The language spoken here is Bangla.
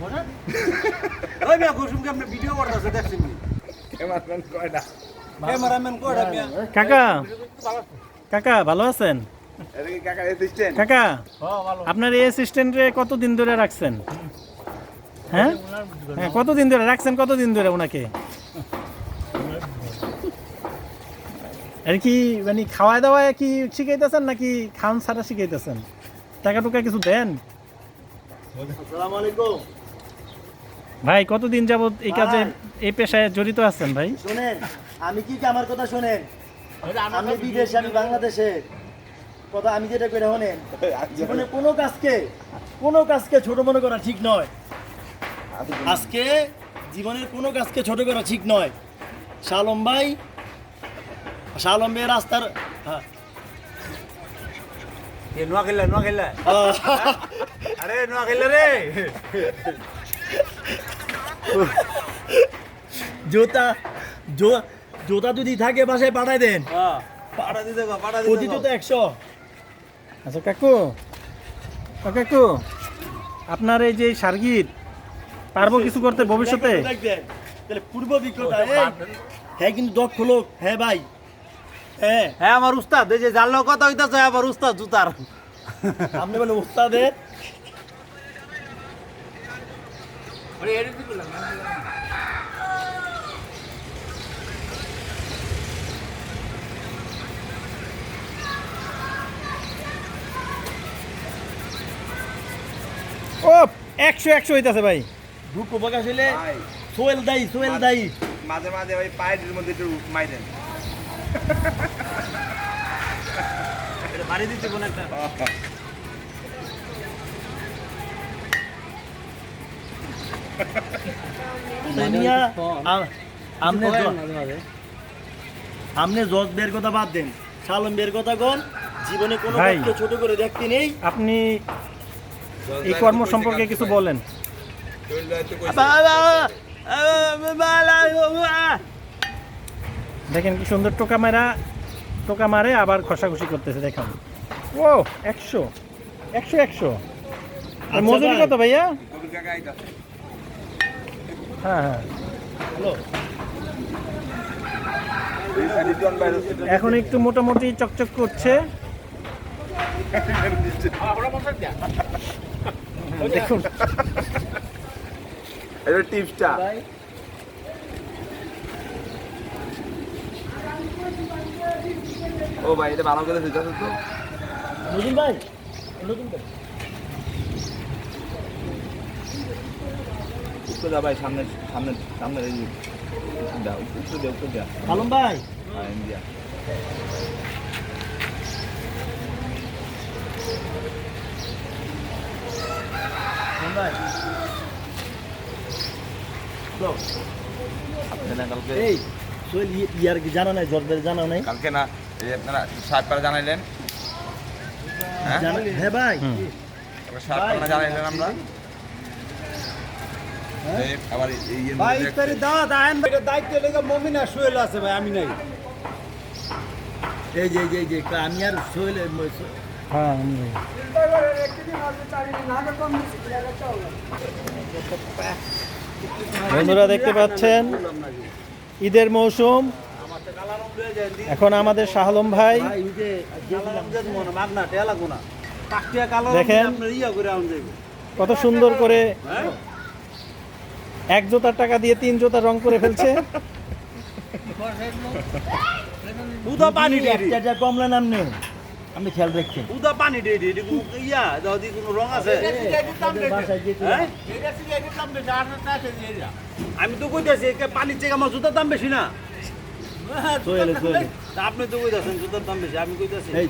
ওই মিয়া কুসুম কেমনে ভিডিও করতেছে দেখছেন নি? ক্যামেরাম্যান কয়টা মিয়া? কাকা কাকা ভালো আছেন? কাকা আপনার এই অ্যাসিস্ট্যান্টে কতদিন ধরে রাখছেন? হ্যাঁ হ্যাঁ কতদিন ধরে রাখছেন? কতদিন ধরে ওনাকে? আর কি মানে খাওয়া দাওয়ায় কি শিখাইতেছেন নাকি খাওয়ান ছাড়া শিখাইতেছেন? টাকা টুকা কিছু দেন? আসসালামু আলাইকুম। ভাই কতদিন যাবত এই কাজে এই পেশায় জড়িত আছেন ভাই? শোনেন, আমি কি আমার কথা শোনেন? আমি বিদেশে, আমি বাংলাদেশে। কথা আমি যেটা করে শোনেন, জীবনে কোনো কাজকে ছোট মনে করা ঠিক নয়। আজকে জীবনের কোনো কাজকে ছোট করা ঠিক নয়। শালম ভাই রাস্তার এ নোয়া খেললা আরে নোয়া খেললা রে জোতা যদি থাকে বাসায় পাঠায় দেন। পাড়া দিতে প্রতি জুতা 100। আচ্ছা কাকু কাকু আপনার এই যে সার্গিত পারবো কিছু করতে ভবিষ্যতে? তাহলে পূর্ব অভিজ্ঞতা হ্যাঁ কিন্তু দক্ষ লোক। হ্যাঁ ভাই, হ্যাঁ হ্যাঁ আমার উস্তাদ এই যে জানলো কথা হইতাছে আবার উস্তাদ জুতার আপনি বলে উস্তাদে ও 100 হইতাছে ভাই। দুঃখ প্রকাশ হইলে সোহেল দায়ী মাঝে মাঝে ওই পায়ের মধ্যে একটু মাইরেন। বাড়ি দিতে কোন একটা আমনে জজ বের কথা বাদ দেন, শালম বের কথা কোন। জীবনে কোনো ভাই, কাজকে ছোট করে দেখতে নেই। আপনি এই কর্ম সম্পর্কে কিছু বলেন। দেখেন কি সুন্দর টোকা মারে আবার ঘষাঘষি করতেছে দেখেন। ও 100 আর মজুরি কত ভাইয়া? হ্যাঁ হ্যাঁ এখন একটু মোটামুটি চকচক করছে। দেখুন এটা টিপসটা। ও ভাই এটা ভালো করে দিতে তো নতুন ভাই উত্তর দা ভাই সামনে এই দাও উত্তর দাও শালম ভাই ইন্ডিয়া ভাই আপনারা কালকে এই সোহেল ইয়ার কি জানা নাই? জজবের জানা নাই? কালকে না এই আপনারা সাত পারা জানাইলেন। হ্যাঁ ভাই, সাত পারা জানাইলেন আমরা আবার এই ভাই ইফতারি দাওয়াত আইন ভাই দায়িত্ব লেগে মমিন আর সোহেল আছে ভাই আমি নাই। এই যে আমি আর সোহেল হ্যাঁ বন্ধুরা দেখতে পাচ্ছেন ঈদের মৌসুম। এখন আমাদের শাহলম ভাই দেখেন কত সুন্দর করে 1 জোতার টাকা দিয়ে 3 জোতা রং করে ফেলছে। কমলা নাম নেই, আপনি খেয়াল রাখছেন। উদা পানি দে ইয়া যদি কোনো রং আছে আমি তো কইতাছি পানির চেয়ে আমার জুতার দাম বেশি না। আপনি তো কইতাছেন জুতার দাম বেশি, আমি কইতাছি এই